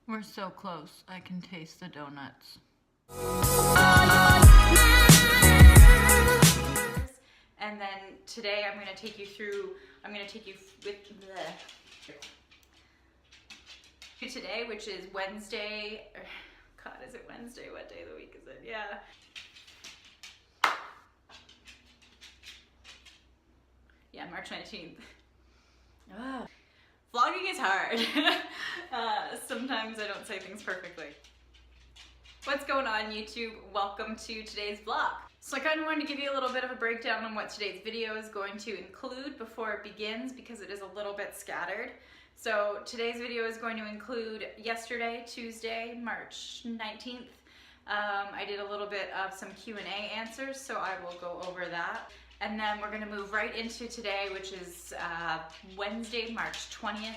We're so close, I can taste the donuts. And then today I'm going to take you with today, which is Wednesday. God, is it Wednesday? What day of the week is it? Yeah. Yeah, March 19th. Oh. Vlogging is hard. Sometimes I don't say things perfectly. What's going on, YouTube? Welcome to today's vlog. So I kind of wanted to give you a little bit of a breakdown on what today's video is going to include before it begins, because it is a little bit scattered. So today's video is going to include yesterday, Tuesday, March 19th. I did a little bit of some Q&A answers, so I will go over that. And then we're gonna move right into today, which is Wednesday, March 20th.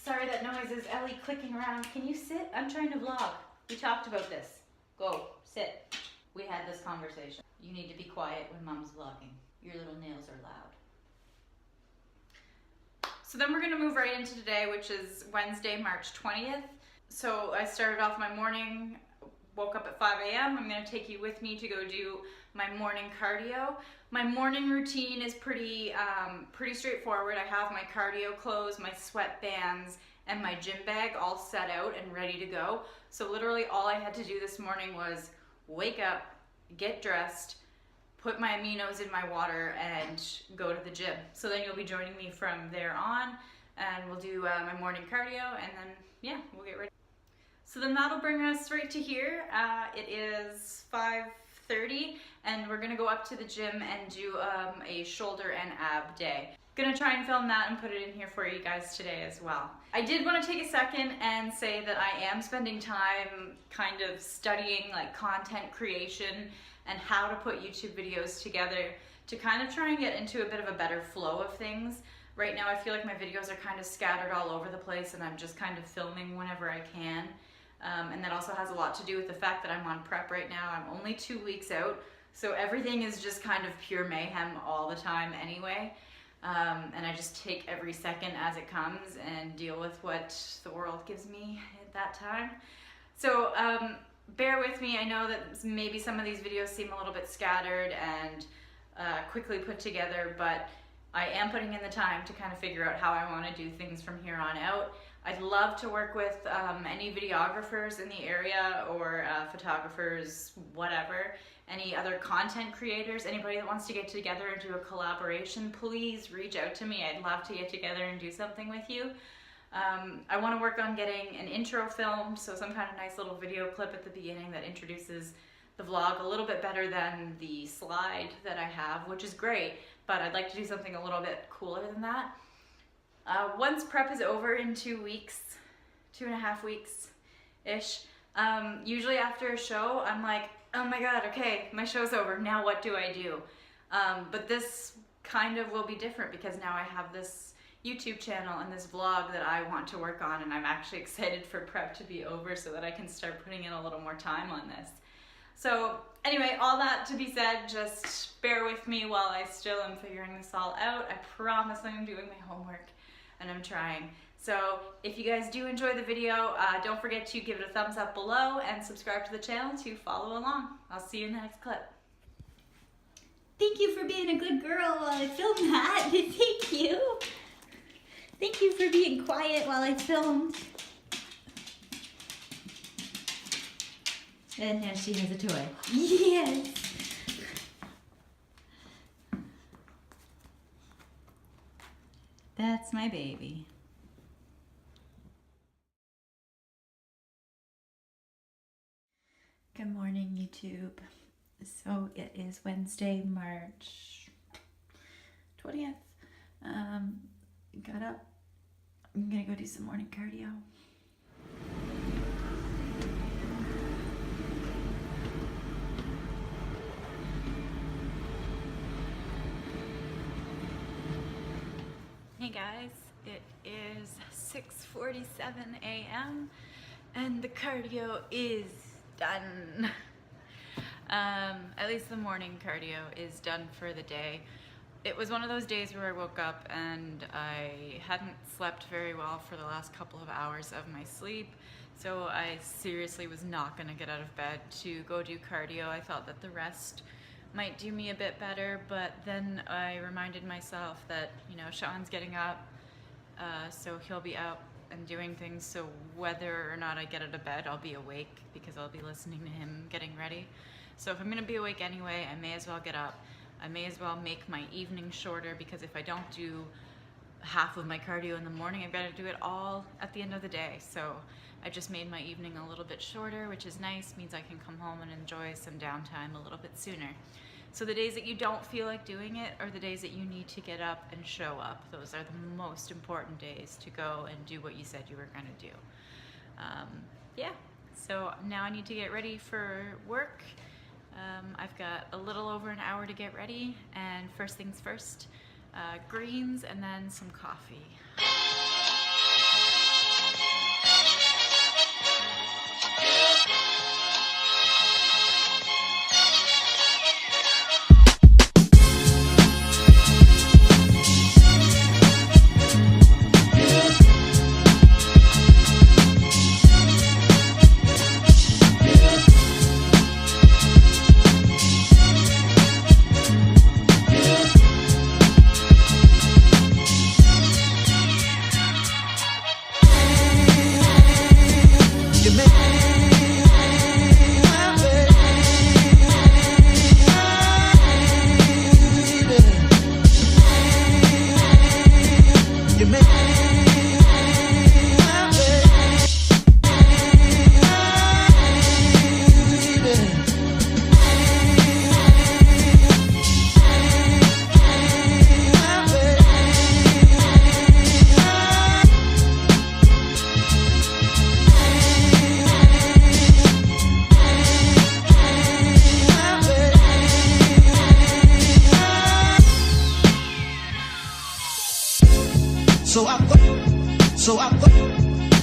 Sorry, that noise is Ellie clicking around. Can you sit? I'm trying to vlog. We talked about this. Go, sit. We had this conversation. You need to be quiet when Mom's vlogging. Your little nails are loud. So then we're gonna move right into today, which is Wednesday, March 20th. So I started off my morning, woke up at 5 a.m. I'm gonna take you with me to go do my morning cardio. My morning routine is pretty straightforward. I have my cardio clothes, my sweatbands, and my gym bag all set out and ready to go. So literally all I had to do this morning was wake up, get dressed, put my aminos in my water, and go to the gym. So then you'll be joining me from there on, and we'll do my morning cardio, and then yeah, we'll get ready. So then that'll bring us right to here. It is 5:30, and we're gonna go up to the gym and do a shoulder and ab day. Gonna try and film that and put it in here for you guys today as well. I did want to take a second and say that I am spending time kind of studying like content creation and how to put YouTube videos together to kind of try and get into a bit of a better flow of things. Right now I feel like my videos are kind of scattered all over the place, and I'm just kind of filming whenever I can. And that also has a lot to do with the fact that I'm on prep right now. I'm only 2 weeks out, so everything is just kind of pure mayhem all the time anyway. And I just take every second as it comes and deal with what the world gives me at that time. So bear with me. I know that maybe some of these videos seem a little bit scattered and quickly put together, but I am putting in the time to kind of figure out how I want to do things from here on out. I'd love to work with any videographers in the area, or photographers, whatever, any other content creators, anybody that wants to get together and do a collaboration, please reach out to me. I'd love to get together and do something with you. I want to work on getting an intro filmed, so some kind of nice little video clip at the beginning that introduces the vlog a little bit better than the slide that I have, which is great, but I'd like to do something a little bit cooler than that. Once prep is over in 2 weeks, 2.5 weeks-ish, usually after a show, I'm like, oh my god, okay, my show's over, now what do I do? But this kind of will be different because now I have this YouTube channel and this vlog that I want to work on, and I'm actually excited for prep to be over so that I can start putting in a little more time on this. So anyway, all that to be said, just bear with me while I still am figuring this all out. I promise I'm doing my homework, and I'm trying. So if you guys do enjoy the video, don't forget to give it a thumbs up below and subscribe to the channel to follow along. I'll see you in the next clip. Thank you for being a good girl while I filmed that. Thank you. Thank you for being quiet while I filmed. And now she has a toy. Yes! That's my baby. Good morning, YouTube. So it is Wednesday, March 20th. Got up. I'm gonna go do some morning cardio. Hey guys, it is 6:47 a.m. and the cardio is done. At least the morning cardio is done for the day. it was one of those days where I woke up and I hadn't slept very well for the last couple of hours of my sleep. So I seriously was not gonna get out of bed to go do cardio. I thought that the rest might do me a bit better, but then I reminded myself that, you know, Sean's getting up, so he'll be out and doing things, so whether or not I get out of bed, I'll be awake because I'll be listening to him getting ready. So if I'm gonna be awake anyway, I may as well get up. I may as well make my evening shorter, because if I don't do half of my cardio in the morning, I've got to do it all at the end of the day. So I just made my evening a little bit shorter, which is nice, means I can come home and enjoy some downtime a little bit sooner. So the days that you don't feel like doing it are the days that you need to get up and show up. Those are the most important days to go and do what you said you were going to do. Yeah, so now I need to get ready for work. I've got a little over an hour to get ready, and first things first, greens and then some coffee.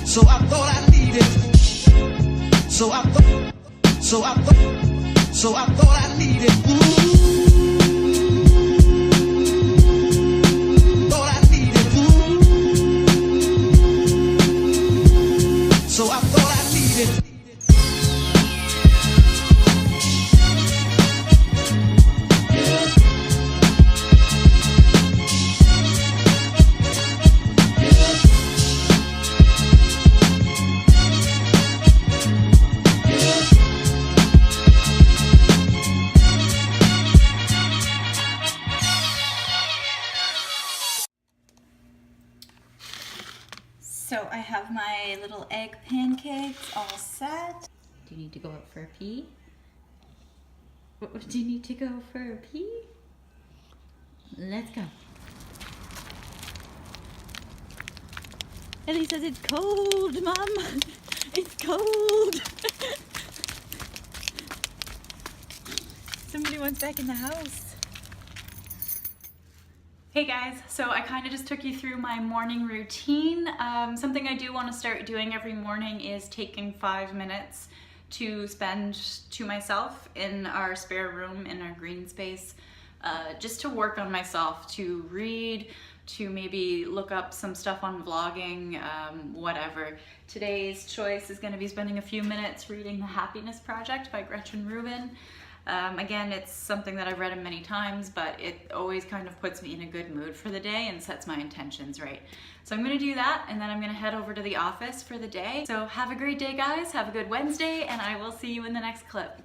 So I thought I needed. So I thought I needed. Thought I needed. So I thought I needed. So I have my little egg pancakes all set. Do you need to go out for a pee? Do you need to go for a pee? Let's go. Ellie says it's cold, Mom. It's cold. Somebody wants back in the house. Hey guys, so I kind of just took you through my morning routine. Something I do want to start doing every morning is taking 5 minutes to spend to myself in our spare room in our green space, just to work on myself, to read, to maybe look up some stuff on vlogging, whatever. Today's choice is going to be spending a few minutes reading The Happiness Project by Gretchen Rubin. Again, it's something that I've read many times, but it always kind of puts me in a good mood for the day and sets my intentions right. So I'm going to do that, and then I'm going to head over to the office for the day. So have a great day, guys. Have a good Wednesday, and I will see you in the next clip.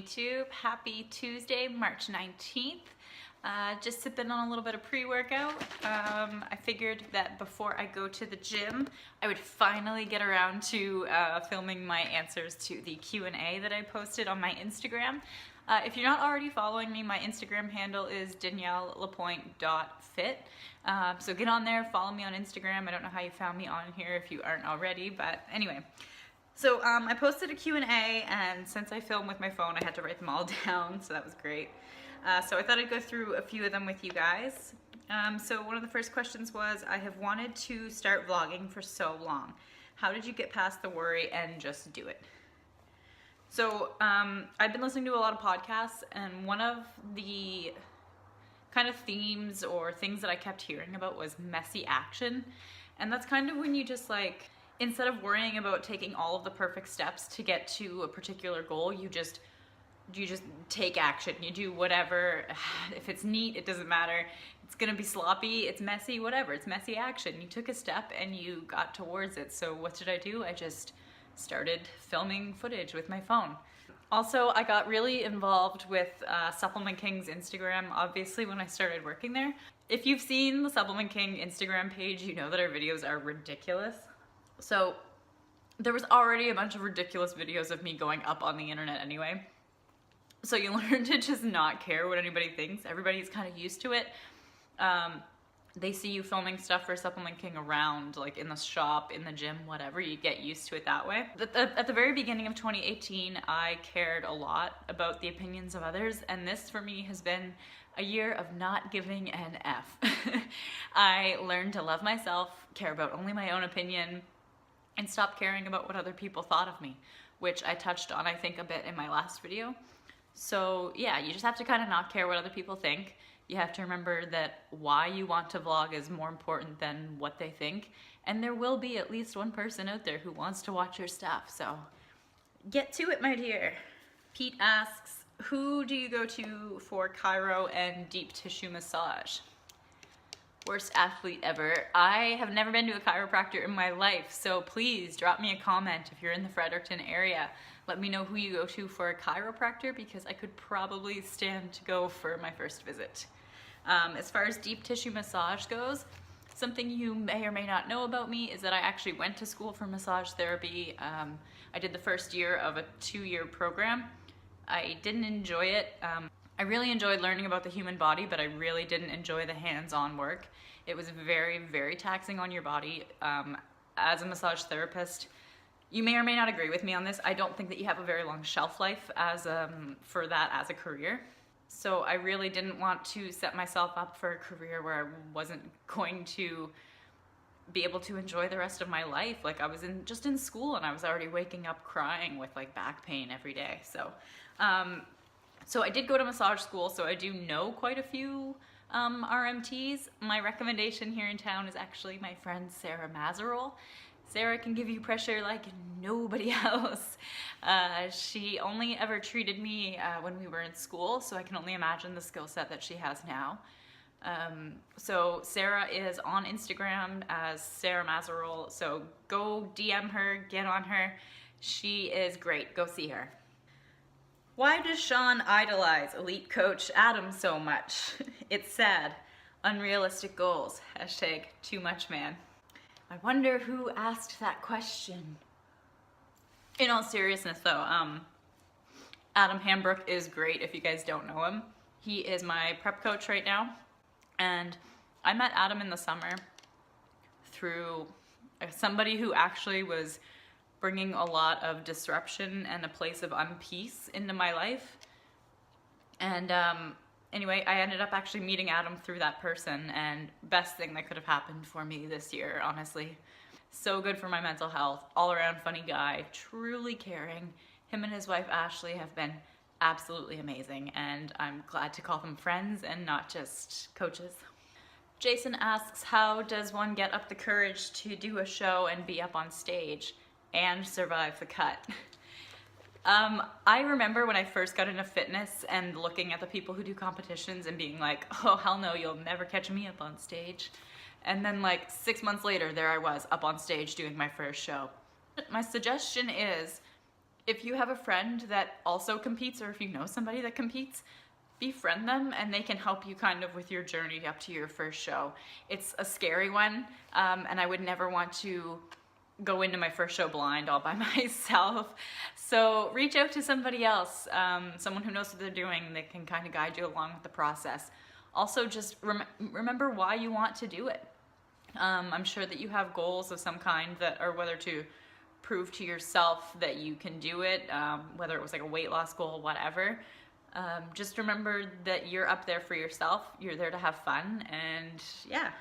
YouTube. Happy Tuesday, March 19th. Just sipping on a little bit of pre-workout. I figured that before I go to the gym, I would finally get around to filming my answers to the Q&A that I posted on my Instagram. If you're not already following me, my Instagram handle is daniellelapointe.fit. So get on there, follow me on Instagram. I don't know how you found me on here if you aren't already, but anyway. So I posted a Q&A, and since I film with my phone, I had to write them all down, so that was great. So I thought I'd go through a few of them with you guys. So one of the first questions was, I have wanted to start vlogging for so long. How did you get past the worry and just do it? So I've been listening to a lot of podcasts, and one of the kind of themes or things that I kept hearing about was messy action. And that's kind of when you just like, instead of worrying about taking all of the perfect steps to get to a particular goal, you just take action. You do whatever. If it's neat, it doesn't matter. It's gonna be sloppy, it's messy, whatever. It's messy action. You took a step and you got towards it. So what did I do? I just started filming footage with my phone. Also, I got really involved with Supplement King's Instagram, obviously, when I started working there. If you've seen the Supplement King Instagram page, you know that our videos are ridiculous. So there was already a bunch of ridiculous videos of me going up on the internet anyway. So you learn to just not care what anybody thinks. Everybody's kind of used to it. They see you filming stuff for Supplement King around, like in the shop, in the gym, whatever. You get used to it that way. At the very beginning of 2018, I cared a lot about the opinions of others, and this for me has been a year of not giving an F. I learned to love myself, care about only my own opinion, and stop caring about what other people thought of me, which I touched on, I think, a bit in my last video. So yeah, you just have to kind of not care what other people think. You have to remember that why you want to vlog is more important than what they think. And there will be at least one person out there who wants to watch your stuff. So get to it, my dear. Pete asks, who do you go to for chiro and deep tissue massage? Worst athlete ever. I have never been to a chiropractor in my life, so please drop me a comment if you're in the Fredericton area. Let me know who you go to for a chiropractor, because I could probably stand to go for my first visit. As far as deep tissue massage goes, something you may or may not know about me is that I actually went to school for massage therapy. I did the first year of a 2-year program. I didn't enjoy it. I really enjoyed learning about the human body, but I really didn't enjoy the hands-on work. It was very, very taxing on your body. As a massage therapist, you may or may not agree with me on this. I don't think that you have a very long shelf life for that as a career. So I really didn't want to set myself up for a career where I wasn't going to be able to enjoy the rest of my life. Like, I was just in school, and I was already waking up crying with like back pain every day. So so I did go to massage school, so I do know quite a few RMTs. My recommendation here in town is actually my friend Sarah Mazerol. Sarah can give you pressure like nobody else. She only ever treated me when we were in school, so I can only imagine the skill set that she has now. So Sarah is on Instagram as Sarah Mazerol, so go DM her, get on her. She is great, go see her. Why does Sean idolize elite coach Adam so much? It's sad. Unrealistic goals. Hashtag too much man. I wonder who asked that question. In all seriousness though, Adam Hambrook is great if you guys don't know him. He is my prep coach right now. And I met Adam in the summer through somebody who actually was bringing a lot of disruption and a place of unpeace into my life. And anyway, I ended up actually meeting Adam through that person, and best thing that could have happened for me this year, honestly. So good for my mental health, all around funny guy, truly caring. Him and his wife Ashley have been absolutely amazing, and I'm glad to call them friends and not just coaches. Jason asks, how does one get up the courage to do a show and be up on stage and survive the cut? I remember when I first got into fitness and looking at the people who do competitions and being like, oh hell no, you'll never catch me up on stage. And then like 6 months later, there I was up on stage doing my first show. My suggestion is, If you have a friend that also competes, or if you know somebody that competes, befriend them and they can help you kind of with your journey up to your first show. It's a scary one, and I would never want to go into my first show blind all by myself. So reach out to somebody else, someone who knows what they're doing that can kind of guide you along with the process. Also, just remember why you want to do it. I'm sure that you have goals of some kind that are whether to prove to yourself that you can do it, whether it was like a weight loss goal, whatever. Just remember that you're up there for yourself. You're there to have fun, and yeah,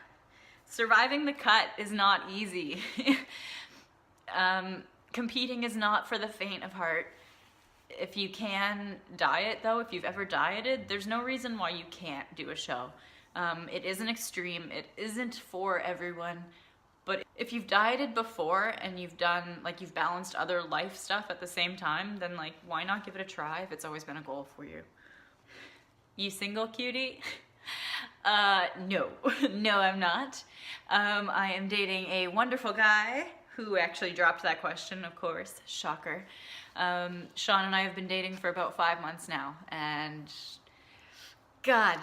surviving the cut is not easy. Competing is not for the faint of heart. If you can diet though, if you've ever dieted, there's no reason why you can't do a show. It isn't extreme, it isn't for everyone, but if you've dieted before and you've done, like you've balanced other life stuff at the same time, then like why not give it a try if it's always been a goal for you? You single, cutie? No, no I'm not. I am dating a wonderful guy who actually dropped that question, of course, shocker. Sean and I have been dating for about 5 months now, and God,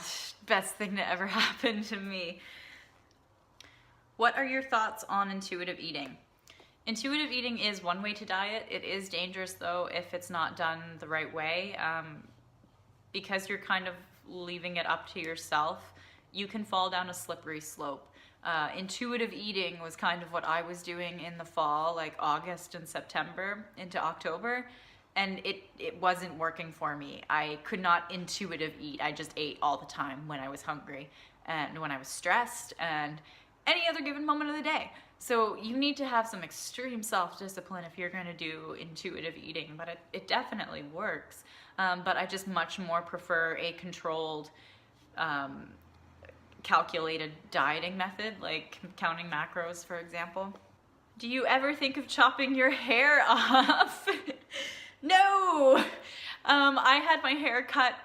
best thing that ever happened to me. What are your thoughts on intuitive eating? Intuitive eating is one way to diet. It is dangerous though if it's not done the right way, because you're kind of leaving it up to yourself. You can fall down a slippery slope. Intuitive eating was kind of what I was doing in the fall, like August and September into October, and it wasn't working for me. I could not intuitive eat. I just ate all the time when I was hungry and when I was stressed and any other given moment of the day. So you need to have some extreme self-discipline if you're going to do intuitive eating, but it definitely works. But I just much more prefer a controlled, calculated dieting method, like counting macros, for example. Do you ever think of chopping your hair off? No! I had my hair cut,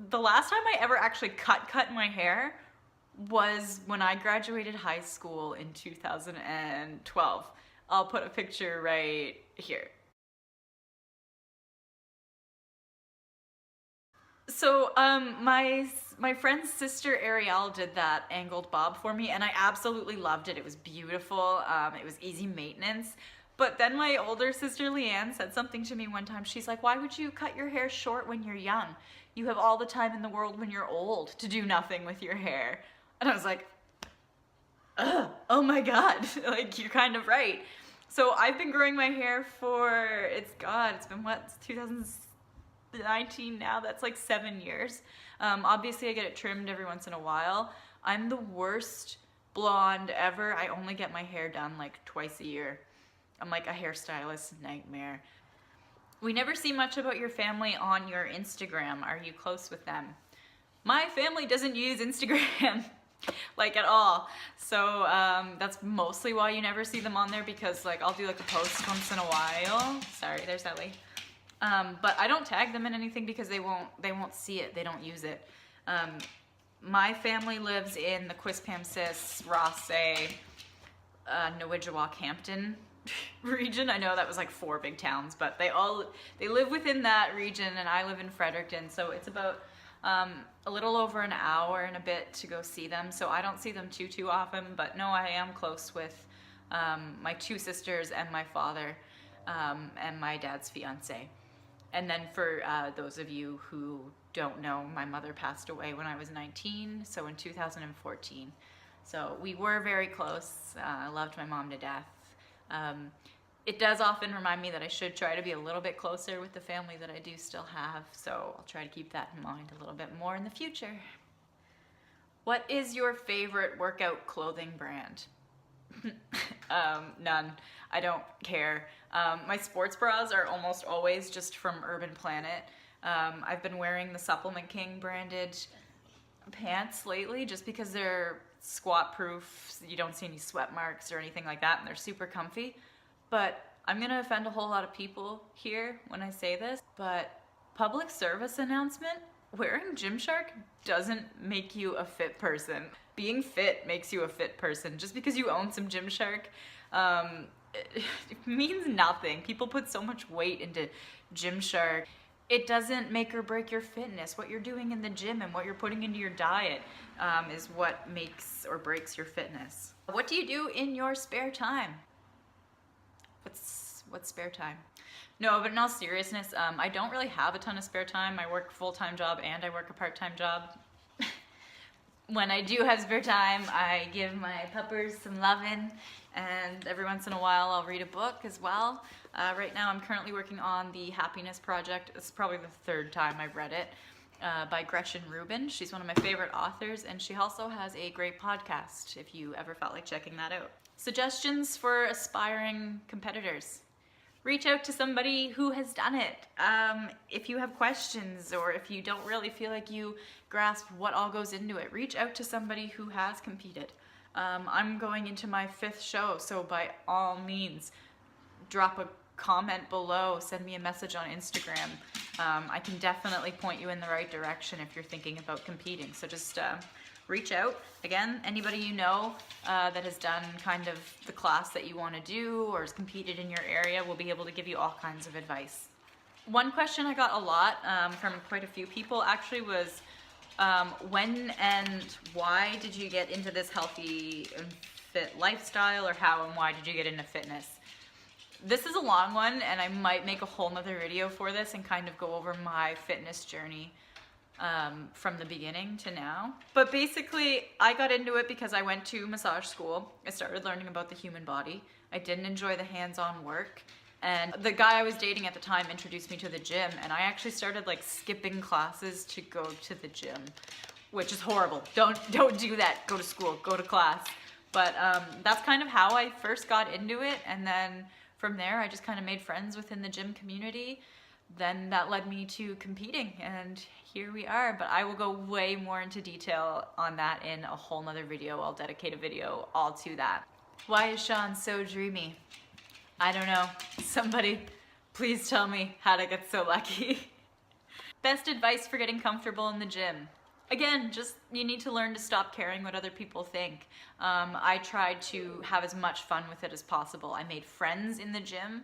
the last time I ever actually cut my hair was when I graduated high school in 2012. I'll put a picture right here. So my friend's sister Ariel did that angled bob for me, and I absolutely loved it. It was beautiful. It was easy maintenance. But then my older sister Leanne said something to me one time. She's like, "Why would you cut your hair short when you're young? You have all the time in the world when you're old to do nothing with your hair." And I was like, ugh, oh my God, like you're kind of right. So I've been growing my hair for, it's been what, 2019 now, that's like 7 years. Obviously I get it trimmed every once in a while. I'm the worst blonde ever. I only get my hair done like twice a year. I'm like a hairstylist nightmare. We never see much about your family on your Instagram. Are you close with them? My family doesn't use Instagram like at all. So that's mostly why you never see them on there, because like I'll do like a post once in a while. Sorry, there's Ellie. But I don't tag them in anything because they won't see it. They don't use it. My family lives in the Quispamsis, Rossay, Nowidjawak, Hampton region. I know that was like 4 big towns, but they live within that region, and I live in Fredericton, so it's about a little over an hour and a bit to go see them. So I don't see them too often, but no, I am close with my 2 sisters and my father and my dad's fiance. And then for those of you who don't know, my mother passed away when I was 19, so in 2014. So we were very close. I loved my mom to death. It does often remind me that I should try to be a little bit closer with the family that I do still have, so I'll try to keep that in mind a little bit more in the future. What is your favorite workout clothing brand? None. I don't care. My sports bras are almost always just from Urban Planet. I've been wearing the Supplement King branded pants lately just because they're squat proof. You don't see any sweat marks or anything like that, and they're super comfy. But I'm gonna offend a whole lot of people here when I say this, but public service announcement, wearing Gymshark doesn't make you a fit person. Being fit makes you a fit person. Just because you own some Gymshark, it means nothing. People put so much weight into Gymshark. It doesn't make or break your fitness. What you're doing in the gym and what you're putting into your diet is what makes or breaks your fitness. What do you do in your spare time? What's spare time? No, but in all seriousness, I don't really have a ton of spare time. I work a full-time job and I work a part-time job. When I do have spare time, I give my puppers some lovin', and every once in a while I'll read a book as well. Right now I'm currently working on The Happiness Project. It's probably the third time I've read it, by Gretchen Rubin. She's one of my favorite authors, and she also has a great podcast if you ever felt like checking that out. Suggestions for aspiring competitors. Reach out to somebody who has done it. If you have questions or if you don't really feel like you grasp what all goes into it, reach out to somebody who has competed. I'm going into my 5th show, so by all means, drop a comment below, send me a message on Instagram. I can definitely point you in the right direction if you're thinking about competing. So just reach out. Again, anybody you know that has done kind of the class that you want to do or has competed in your area will be able to give you all kinds of advice. One question I got a lot from quite a few people actually was, when and why did you get into this healthy and fit lifestyle, or how and why did you get into fitness? This is a long one, and I might make a whole nother video for this and kind of go over my fitness journey from the beginning to now. But basically, I got into it because I went to massage school. I started learning about the human body. I didn't enjoy the hands-on work. And the guy I was dating at the time introduced me to the gym, and I actually started like skipping classes to go to the gym, which is horrible. Don't do that. Go to school, go to class. But that's kind of how I first got into it, and then from there I just kind of made friends within the gym community. Then that led me to competing, and here we are. But I will go way more into detail on that in a whole nother video. I'll dedicate a video all to that. Why is Sean so dreamy? I don't know. Somebody please tell me how to get so lucky. Best advice for getting comfortable in the gym. Again, just you need to learn to stop caring what other people think. I tried to have as much fun with it as possible. I made friends in the gym,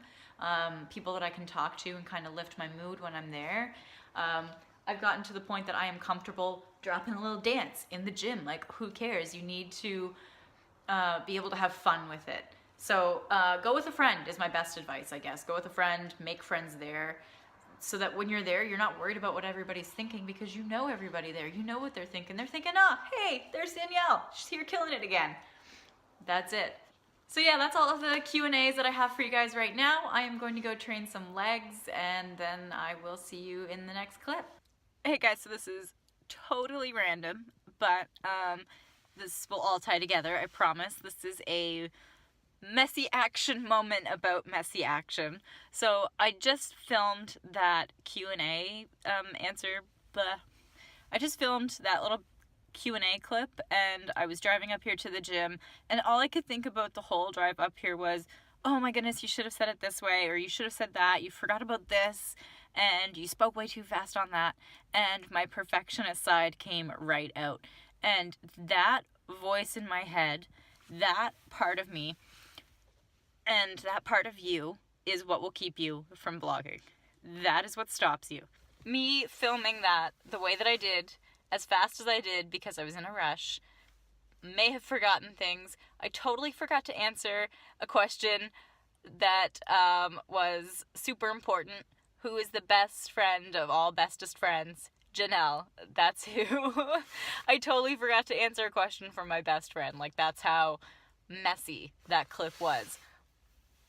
people that I can talk to and kind of lift my mood when I'm there. I've gotten to the point that I am comfortable dropping a little dance in the gym. Like, who cares? You need to be able to have fun with it. So go with a friend is my best advice, I guess. Go with a friend, make friends there, so that when you're there, you're not worried about what everybody's thinking, because you know everybody there. You know what they're thinking. They're thinking, oh, hey, there's Danielle. She's here killing it again. That's it. So yeah, that's all of the Q&As that I have for you guys right now. I am going to go train some legs, and then I will see you in the next clip. Hey guys, so this is totally random, but this will all tie together, I promise. This is a messy action moment about messy action. So I just filmed that Q&A I just filmed that little Q&A clip, and I was driving up here to the gym, and all I could think about the whole drive up here was, oh my goodness, you should have said it this way, or you should have said that, you forgot about this, and you spoke way too fast on that, and my perfectionist side came right out. And that voice in my head, that part of me, and that part of you is what will keep you from vlogging. That is what stops you. Me filming that the way that I did, as fast as I did because I was in a rush, may have forgotten things. I totally forgot to answer a question that was super important. Who is the best friend of all bestest friends? Janelle. That's who. I totally forgot to answer a question from my best friend. Like, that's how messy that clip was.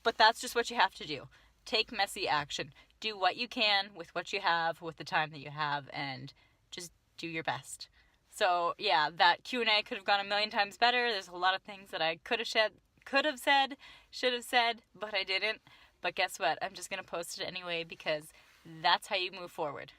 But that's just what you have to do. Take messy action. Do what you can with what you have, with the time that you have, and just do your best. So yeah, that Q&A could have gone a million times better. There's a lot of things that I could have said, should have said, but I didn't. But guess what? I'm just going to post it anyway, because that's how you move forward.